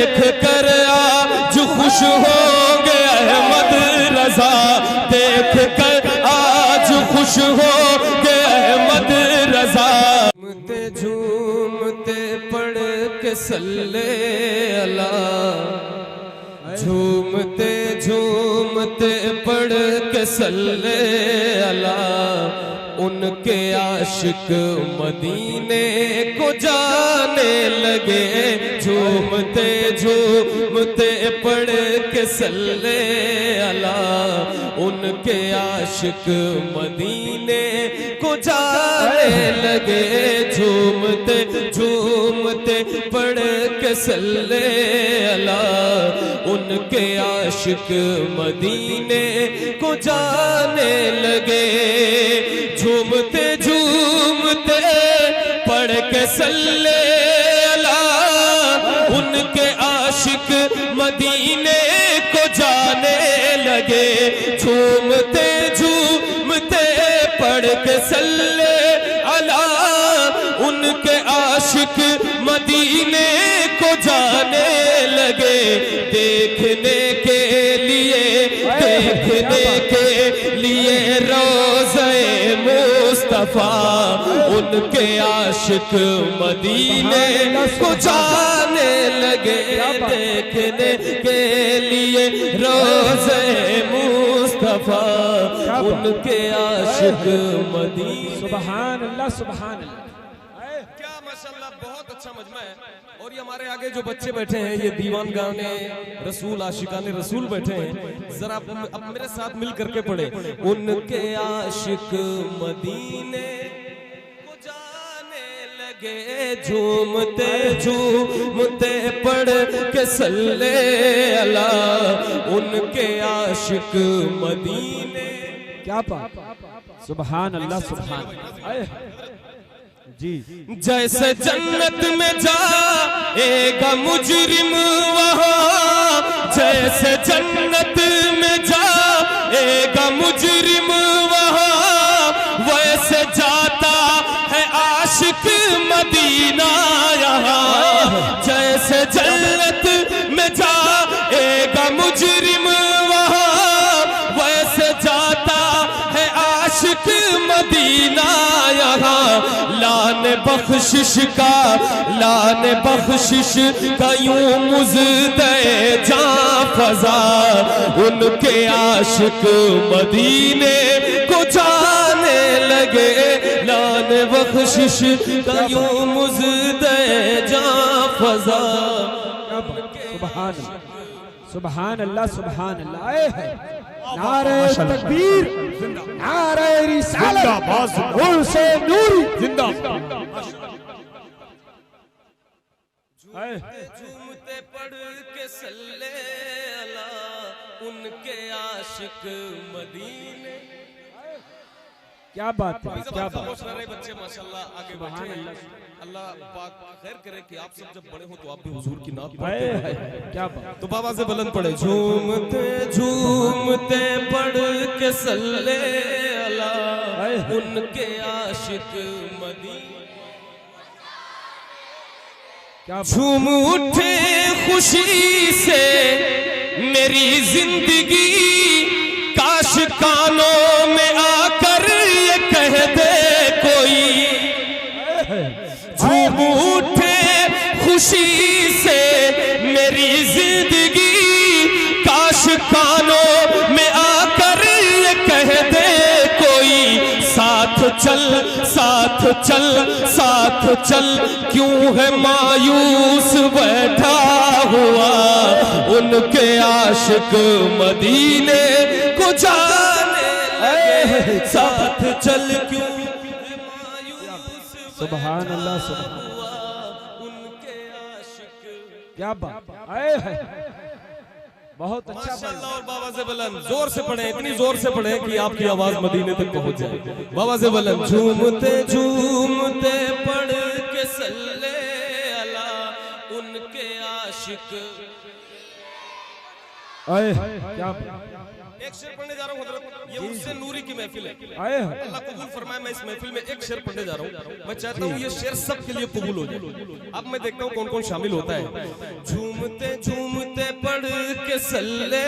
देख कर आज खुश होंगे अहमद रजा, देख कर आज खुश होंगे अहमद रजा। झूमते झूमते पढ़ के सल्ले अला, झूमते झूमते पढ़ के सल्ले अला, उनके आशिक मदीने को जाने लगे। झूमते झूमते पढ़ के सल्ले अला, उनके आशिक मदीने को जाने लगे। झूमते झूमते पढ़ के सल्ले अला, उनके आशिक मदीने को जाने लगे। झूमते झूमते पढ़ के सल्ले अला, उनके आशिक मदीने को जाने लगे। झूमते झूमते पढ़ के सल्ले अला, उनके आशिक मदीने को जाने लगे। देखने के लिए रोज़े मुस्तफा, उनके आशिक मदीने को जाने लगे। देखने के लिए रोज़े मुस्तफा, उनके आशिक मदीने। सुभान अल्लाह सुभान अल्लाह। क्या माशाल्लाह, बहुत अच्छा मजमा है। और ये हमारे आगे जो बच्चे बैठे हैं, ये दीवान गाने रसूल आशिकाने रसूल बैठे हैं। जरा अब मेरे साथ मिल करके पढ़े। उनके आशिक मदीने को जाने लगे। झूमते झूमते पढ़ के सल्ले अला, उनके आशिक मदीने। क्या बात, सुभान अल्लाह सुभान जी। जैसे जन्नत में जाएगा मुजरिम वहाँ, जैसे जन्नत में जाएगा मुजरिम वहाँ, वैसे जाता है आशिक मदीना यहाँ। जैसे जन्नत में जाएगा मुजरिम वहाँ, वैसे जाता है आशिक मदीना यहाँ। लाने बख्शिश का यूं मुज़दे जां फज़ा, उनके आशिक मदीने को जाने लगे। लाने बख्शिश का यूं मुज़दे जां फज़ा। सुभान अल्लाह सुभान अल्लाह। नारे तकबीर, नारे रिसालत, उर्से नूरी जिंदाबाद। झूमते पढ़ के सल्ले अला, उनके आशिक मदीने। क्या बात है, क्या बात। बच्चे माशाल्लाह आगे बैठे हैं। अल्लाह पाक खैर करे कि आप सब जब बड़े हो तो आप भी हुजूर की नात पढ़ते हैं। क्या बात। तो बाबा से बुलंद पढ़े। झूमते झूमते पढ़ के सल्ले अला, उनके आशिक मदीने। झूम उठे खुशी से मेरी जिंदगी, काश कानों में आकर ये कह दे कोई। झूम उठे खुशी से मेरी जिंदगी, काश कानों में आकर ये कह दे कोई। साथ चल साथ चल साथ चल, क्यों है मायूस बैठा हुआ। उनके आशिक मदीने को जाने लगे। साथ चल क्यों है मायूस। सुभान अल्लाह सुभान। उनके आशिक। क्या बात है, बहुत अच्छा। माशाअल्लाह। और बाबा से बुलंद जोर से पढ़े, इतनी जोर से पढ़े कि आपकी आवाज मदीने तक पहुंच जाए। बाबा से बुलंद। झूमते झूमते पढ़ के सल्ले अला, उनके आशिक। क्या एक शेर पढ़ने जा रहा हूँ हजरत, ये उससे नूरी की महफिल है। अल्लाह कबूल फरमाए। मैं इस महफिल में एक शेर पढ़ने जा रहा हूँ। मैं चाहता हूँ ये शेर सबके लिए कबूल हो जाए। अब मैं देखता हूँ कौन कौन शामिल होता है। झूमते झूमते झूमते पढ़ के सल्ले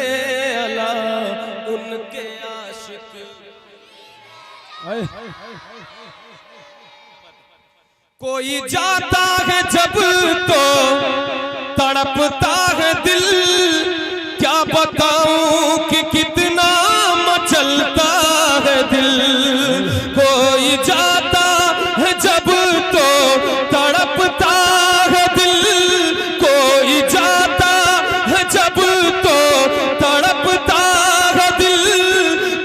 अला उनके आशिक। कोई जाता है जब तो तड़पता है दिल, क्या बताऊं कि कितना मचलता है दिल। कोई जाता है जब तो तड़पता है दिल, कोई जाता है जब तो तड़पता है दिल,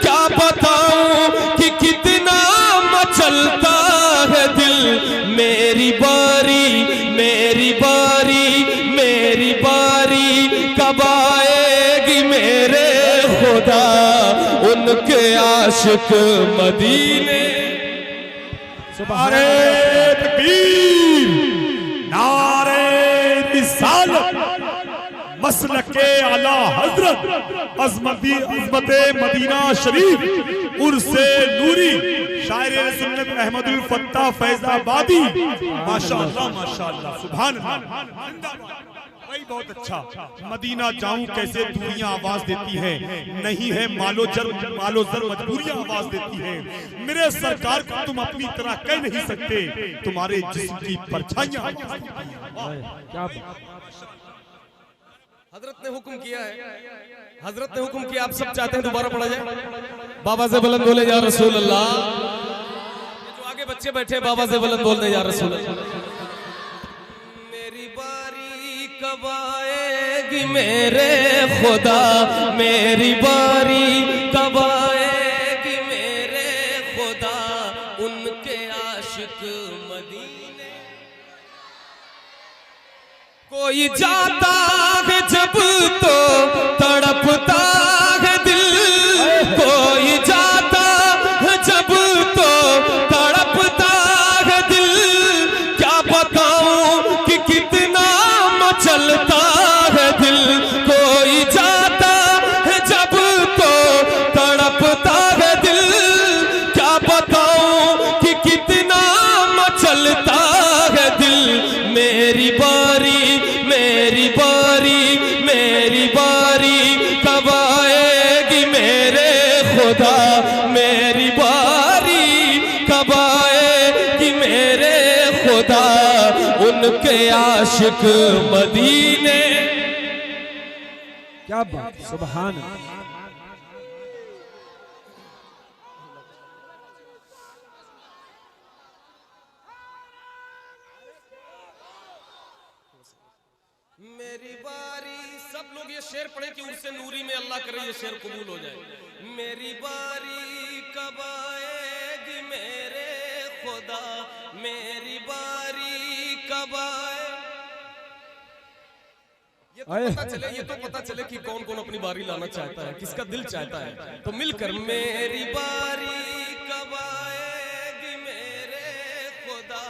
क्या बताऊं कि कितना मचलता है दिल। मेरी बारी मेरी बारी मेरी बारी कब आएगी मेरे खुदा उनके आशिक मदीने। नारे तकबीर, नारे रिसालत, मसलके आला हजरत अज़मत मदीना शरीफ उर्से नूरी शायर सुन्नत अहमदुल फत्ता फैजाबादी। माशाअल्लाह माशाअल्लाह सुभान अल्लाह। भाई बहुत अच्छा। मदीना जाऊं कैसे दूरियां आवाज देती है, नहीं है मालो जर मजबूरियां आवाज देती है। मेरे सरकार को तुम अपनी तरह कह नहीं सकते, तुम्हारे जिस्म की परछाइयां। क्या हजरत ने हुक्म किया है, हजरत ने हुक्म किया। आप सब चाहते हैं दोबारा पढ़ा जाए? बाबा से बुलंद बोले या रसूल अल्लाह। जो आगे बच्चे बैठे बाबा से बुलंद बोलने या रसूल अल्लाह। मेरी बारी कब आएगी मेरे खुदा, मेरी बारी कब आएगी मेरे खुदा उनके आशिक मदीने। कोई जाता है जब तो तड़पता है दिल, कोई जाता है जब तो तड़पता है दिल, क्या बताऊं कि कितना मचलता है दिल। कोई जाता है जब तो तड़पता है दिल, क्या बताऊं कि कितना मचलता है दिल। मेरी बारी मेरी बारी मेरी बारी कब आएगी मेरे खुदा, मेरी बारी कब आएगी मेरे खुदा उनके आशिक मदीने। क्या बात, सुभान अल्लाह। मेरी बारी, सब लोग ये शेर पढ़े कि उर्से नूरी में, अल्लाह करे ये शेर कबूल हो जाए। मेरी बारी कब आएगी मेरे खुदा, मेरी बारी कब आए। ये तो पता चले कि कौन कौन अपनी बारी लाना चाहता है, किसका दिल चाहता है। तो मिलकर मेरी बारी कब आएगी मेरे खुदा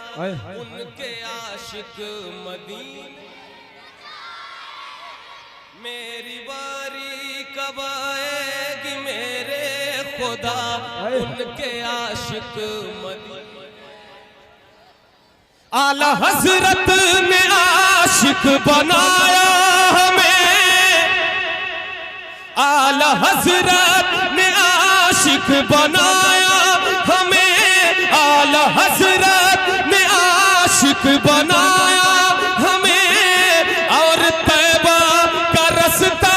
उनके आशिक मदीने। मेरी बारी कब आएगी मेरे खुदा उनके आशिक मदीने। आला हजरत ने आशिक बनाया हमें, आला हजरत ने आशिक बनाया हमें, आला हजरत ने आशिक बनाया हमें, और तैबा का रास्ता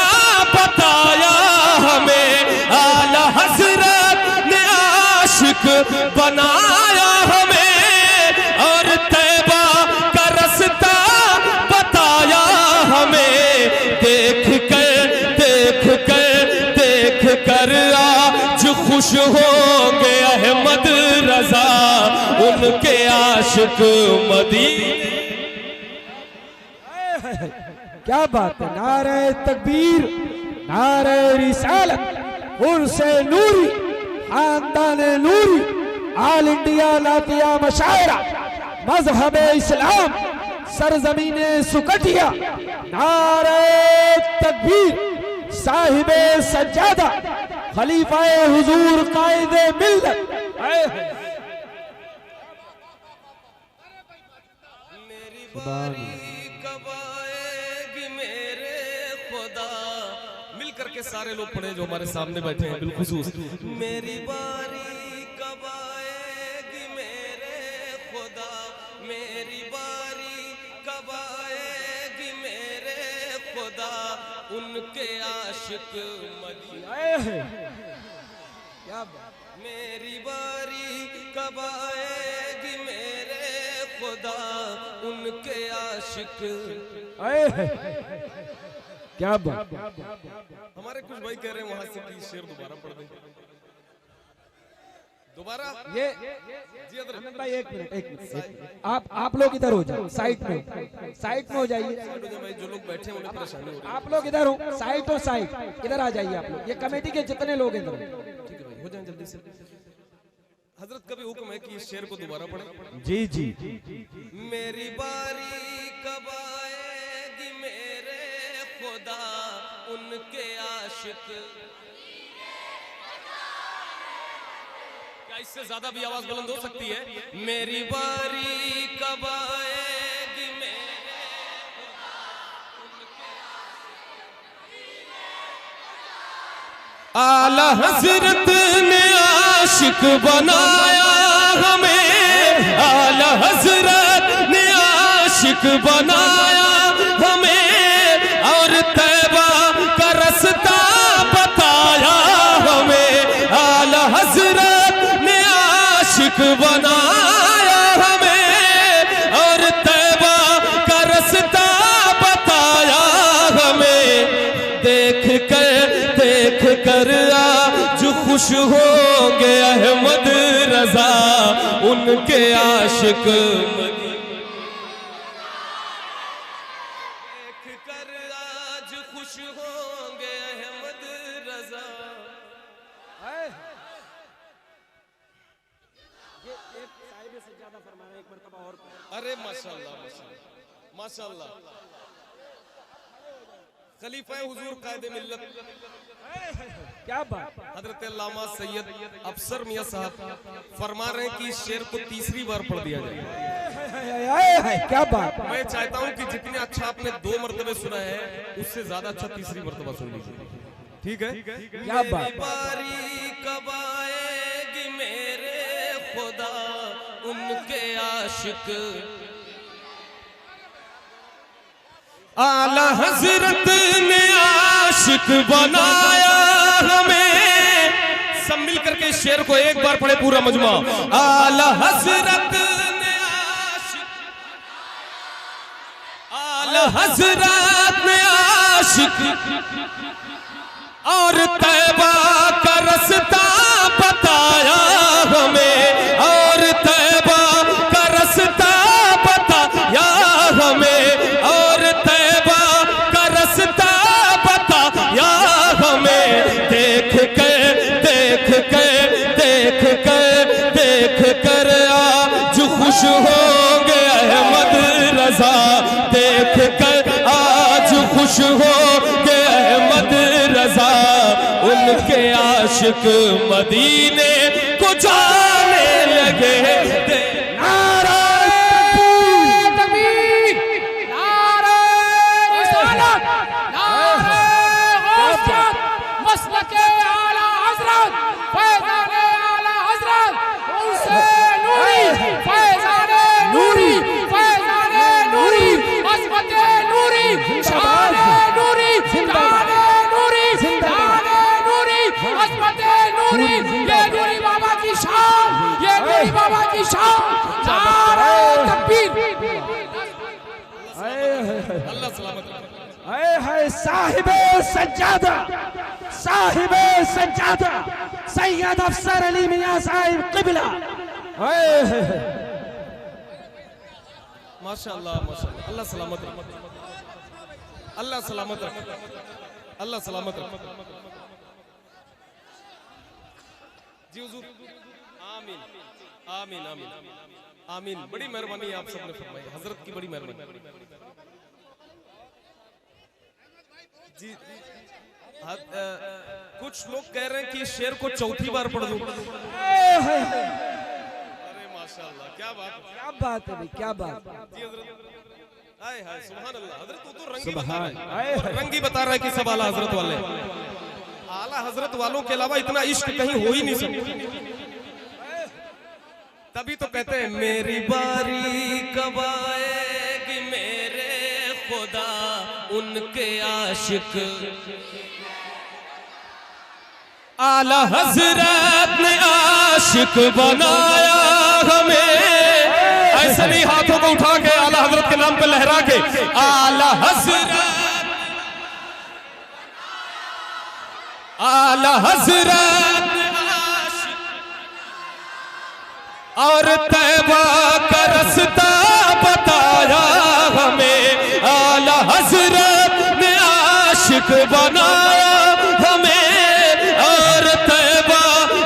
बताया हमें। आला हजरत ने आशिक बनाया हमें, और तैबा का रास्ता बताया हमें। देख कर आज खुश होंगे अहमद रजा उनके आशिक मदीने। क्या बात है। नारे तकबीर, नारे रिसालत, उर्से नूरी, खानदान नूरी, आल इंडिया नातिया मशायरा, मजहब इस्लाम, सरजमीने सुकटिया। नारे तकबीर, साहिबे सज्जादा, खलीफाए हुजूर कायदे मिल्लत। मेरी बारी कब आएगी मेरे करके सारे लोग पढ़े जो हमारे सामने बैठे हैं बिलखुसूस। मेरी बारी कब आएगी मेरे खुदा, मेरी बारी कब आएगी मेरे खुदा, उनके आशिक मदीना। क्या बात, मेरी बारी कब आएगी मेरे खुदा, उनके आशिक। क्या बात। हमारे कुछ भाई कह रहे हैं वहां से प्लीज शेर दोबारा पढ़ दें। दोबारा ये जी हजरत। अहमद भाई एक मिनट, आप लोग इधर हो जाओ, साइड में हो जाइए। भाई जो लोग बैठे हैं उन्हें परेशानी हो रही है। आप लोग इधर हो, साइड इधर आ जाइए आप लोग। ये कमेटी के जितने लोग इधर ठीक है भाई, हो जाए जल्दी से। हजरत का भी हुक्म है कि इस शेर को दोबारा पढ़ें। जी जी। मेरी बारी कब आएगी मेरे खुदा, उनके आशिक। क्या इससे ज्यादा भी आवाज बुलंद हो सकती है? मेरी बारी कब आएगी मेरे खुदा, उनके आशिक। आला हजरत ने आशिक बनाया हमें, आला हजरत ने आशिक बनाया हमें, और तैबा का रास्ता बताया हमें। आला हजरत ने आशिक बनाया हमें, और तैबा का रास्ता बताया हमें। देख कर आज खुश होंगे अहमद रजा, उनके आशिक। देख कर आज खुश होंगे अहमद रजा। अरे माशाल्लाह माशाल्लाह माशाल्लाह। खलीफा हुजूर कायदे मिल्लत क्या बात। हजरत अल्लामा सैयद अफसर मियां साहब फरमा रहे हैं कि इस शेर को तीसरी बार पढ़ दिया जाए। क्या बात। मैं चाहता हूं कि जितने अच्छा आपने 2 मरतबे सुना है, उससे ज्यादा अच्छा तीसरी मरतबा सुन लीजिए। ठीक है? क्या बात। बारी कब आएगी मेरे खुदा, उनके आशिक। आला हजरत ने आशिक बनाया हमें। सब मिल करके शेर को एक बार पढ़े पूरा मजमा। आला हजरत ने आशिक, आला हजरत ने आशिक, और तैबा का रास्ता बताया हमें, और तैबा का रास्ता बताया हमें, और तैबा का रास्ता बताया हमें। देख कर आज खुश होंगे अहमद रजा, देख कर आज खुश होंगे अहमद रजा, उनके आशिक मदीने को जाने लगे। नारा तकबीर, नारा रिसालत, नारा गौसियत, मसलके आला हजरत, फैज़ाने आला हजरत, उनसे नूरी, फैज़ाने नूरी, फैज़ाने नूरी, अज़मते नूरी, शाने नूरी, शाने नूरी, शाने नूरी, अज़मते नूरी। ये नूरी बाबा की शान, ये नूरी बाबा की शान। नारे तकबीर। अल्लाह सलामत रखे। आए हाय साहिबे सज्जादा, साहिबे सज्जादा, सैयद अफसर अली मियां साहिब क़िबला। माशाअल्लाह माशाअल्लाह। अल्लाह सलामत रखे, अल्लाह सलामत रखे, अल्लाह सलामत रखे। जी हुजूर, आमीन आमीन आमीन आमीन। बड़ी मेहरबानी आप सबने फरमाई, हजरत की बड़ी मेहरबानी। जी कुछ लोग कह रहे हैं कि शेर को चौथी बार पढ़ दूं। अरे माशाअल्लाह, क्या बात है, क्या बात है भाई, क्या बात। जी हजरत। हाय हाय सुभान अल्लाह। हजरत तो रंगी बता रहा है, रंगी बता रहा है कि सब आला हजरत वाले। आला हजरत वालों के अलावा इतना इश्क कहीं हो ही नहीं सकता। तभी तो कहते हैं मेरी बारी कब आएगी मेरे खुदा उनके आशिक। आला हजरत ने आशिक बनाया हमें। ऐसे नहीं हाथों को उठा के आला हजरत के नाम पे लहरा के, आला हजरत, आला हजरत और तैबा का रास्ता बताया हमें। आला हजरत ने आशिक बनाया हमें और तैबा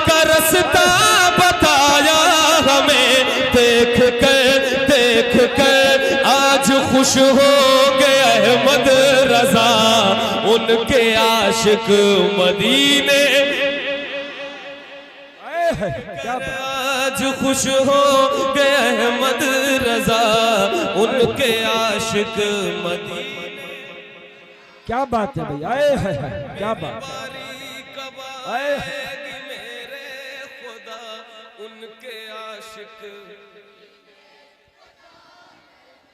का रास्ता बताया हमें। देख कर आज खुश हो गए अहमद रजा उनके आशिक मदीने। आज खुश हो गए अहमद रजा उनके आशिक मदीने। क्या बात है भैया, आए है क्या बात है। मेरे खुदा उनके आशिक।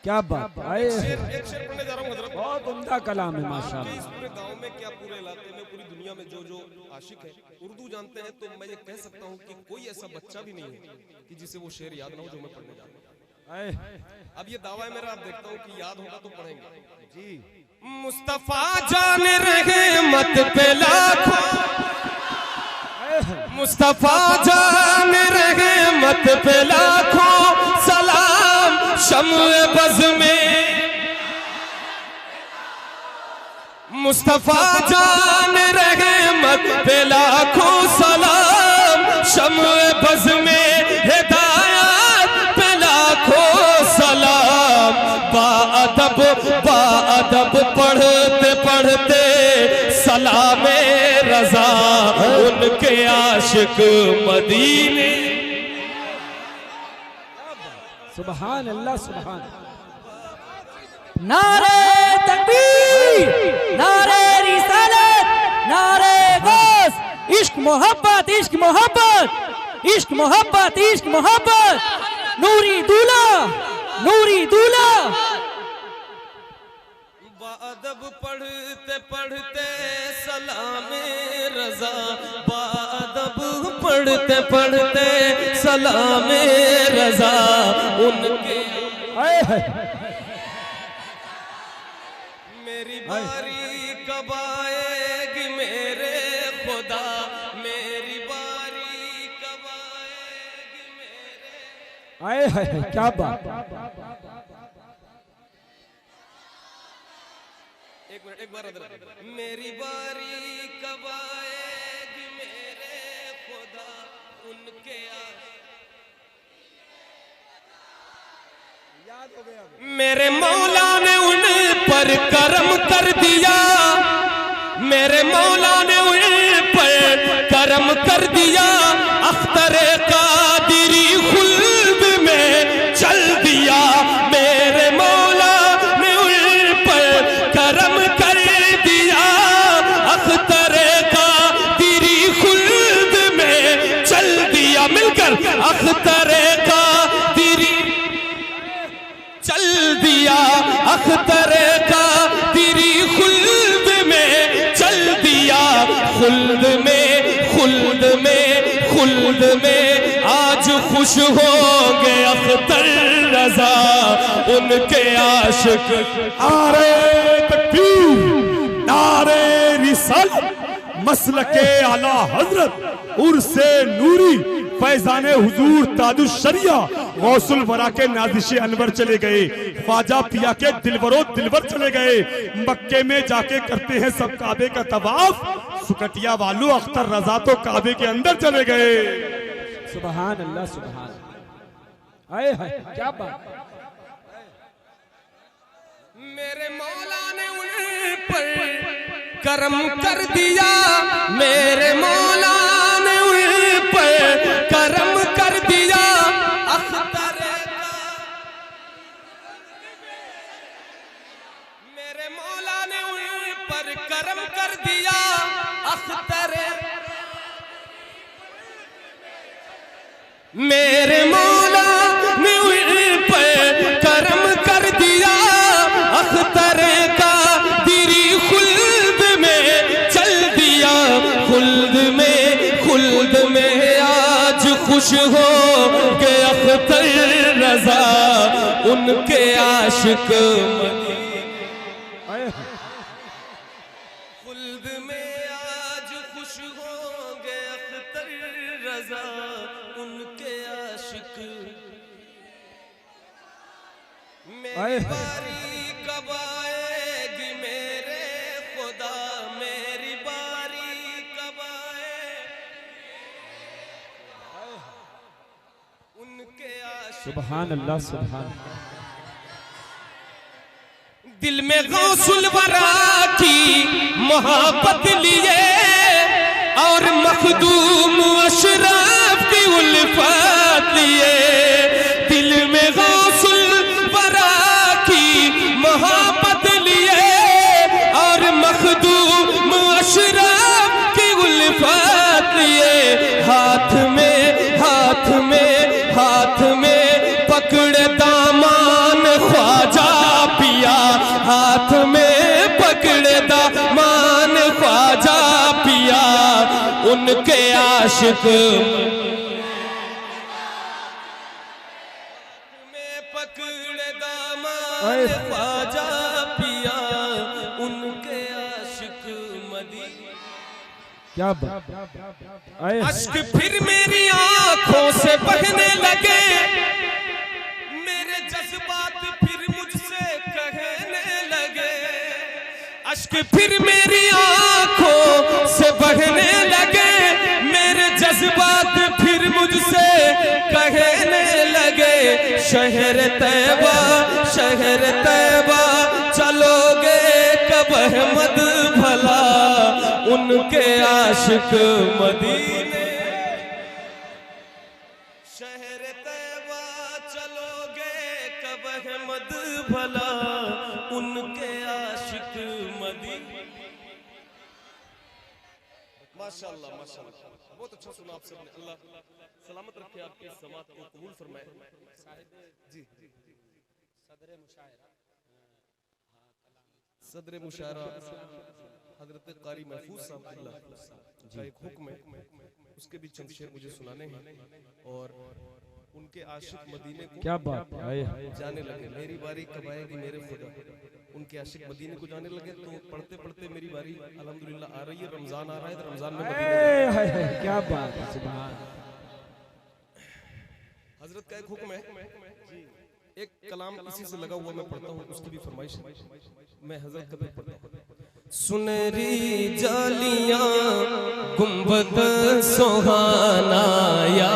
क्या बात है, आए है। एक शेर पढ़ने जा रहा हूँ हजरत। बहुत उम्दा कलाम है माशाल्लाह। इस पूरे गांव में क्या पूरे इलाके में पूरी दुनिया में जो जो आशिक है उर्दू जानते हैं, तो मैं ये कह सकता हूँ कि कोई ऐसा बच्चा भी नहीं है कि जिसे वो शेर याद ना हो जो मैं पढ़ने जा रहा हूँ। अब ये दावा है मेरा, आप देखता हूँ कि याद होगा तो पढ़ेंगे जी। मुस्तफा जान रहे मत पे लाखों, मुस्तफा जान रहे मत पे लाखों सलाम शम्ए बज़ में। मुस्तफा जान रहे मत पे लाखों सलाम शम्ए बज़ में। हिदायत पे लाखों सलाम। बाअदब पढ़ते पढ़ते सलामे रजा उनके आशिक मदीने। सुभान अल्लाह सुभान। नारे तकबीर, नारे रिसालत, नारे गौस। इश्क मोहब्बत, इश्क मोहब्बत, इश्क मोहब्बत, इश्क मोहब्बत। नूरी दूल्हा, नूरी दूल्हा। बाअदब पढ़ते पढ़ते सलामे रजा, बाअदब पढ़ते पढ़ते सलामे रजा उनके। मेरी बारी कब आएगी मेरे खुदा, मेरी बारी कब आएगी मेरे। आए है क्या बात। एक मिनट, एक बार मेरी बारी कब आएगी मेरे खुदा उनके याद हो गया। मेरे मौला ने उन पर करम कर दिया, मेरे मौला ने उन पर करम कर दिया। अख्तरे कादिरी खुल्द में चल दिया। मेरे मौला ने उन पर करम कर दिया। अख्तरे कादिरी खुल्द में चल दिया। मिलकर अख्तरे कादिरी चल दिया। अख्तरे कादिरी खुल्द में चल दिया। खुल्द में, खुल्द में, खुल्द में आज खुश होंगे अख्तर रजा उनके आशिक। नारे तकबीर, नारे रिसालत, मसलके आला हजरत उर्से नूरी फैजाने हुजूर ताजुश शरिया गौसुल वरा के नाजिश अनवर चले गए। ख्वाजा पिया के दिलवरो दिलवर चले गए। मक्के में जाके करते हैं सब काबे का तवाफ। सुकटिया वालों अख्तर रजा तो काबे के अंदर चले गए। सुभान अल्लाह सुभान। आए है क्या बात। मेरे मौला ने उन पर करम कर दिया। मेरे मौला ने उन पर करम कर दिया। अख्तर मेरे मौला ने उन पर करम कर दिया। अख्तर मेरे मौला ने उन पर करम कर दिया, अख्तर का दिरी खुल्द में चल दिया, खुल्द में आज खुश हो के अख्तर रजा उनके आशिक खुल्द में आज खुश होंगे अख्तर रजा उनके आशिक। मेरी बारी कब आएगी मेरे खुदा, मेरी बारी कब आए उनके आशिक। सुभान अल्लाह सुभान अल्लाह। दिल में गौसुल वरा की मोहब्बत लिए और मखदूम अशराफ की उल्फत लिए, दिल में गौसुल वरा की मोहब्बत लिए और मखदूम अशराफ की उल्फत लिए, हाथ में पकड़े दामान ख्वाजा पिया, हाथ में पकड़े दामान ख्वाजा पिया उनके आशिक में पकड़े दामान ख्वाजा पिया उनके आशिक मदी। क्या बात। अश्क फिर मेरी आंखों से बहने लगे, मेरे जज्बात फिर मुझसे कहने लगे, अश्क फिर मेरी आंखों से बहने लगे, मेरे जज्बात फिर मुझसे कहने लगे, शहर तैबा चलोगे कब अहमद भला उनके आशिक मदीने, शहर तैबा चलोगे कब अहमद भला उनके आशिक मदीने। माशाअल्लाह माशाअल्लाह, बहुत अच्छा सुना आप सबने। अल्लाह सलामत रखे आपकी समात को कबूल फरमाए। जी सदर मुशायरा हजरत कारी महफूज साहब का एक हुक्म है, उसके भी चंद शेर मुझे सुनाने हैं और उनके आशिक मदीने को क्या बात जाने लगे। मेरी बारी कब आएगी मेरे खुदा, उनके आशिक मदीने को जाने लगे तो पढ़ते पढ़ते मेरी बारी अल्हम्दुलिल्लाह आ रही है। रमजान आ रहा है तो रमजान में मदीने। क्या बात है सुभान। हजरत का एक हुक्म है, एक कलाम इसी से लगा हुआ मैं पढ़ता हूँ, उसकी भी फरमाइश मैं हजरत का भी पढ़ता हूँ। सुनहरी जालियां गुंबद सुहाना या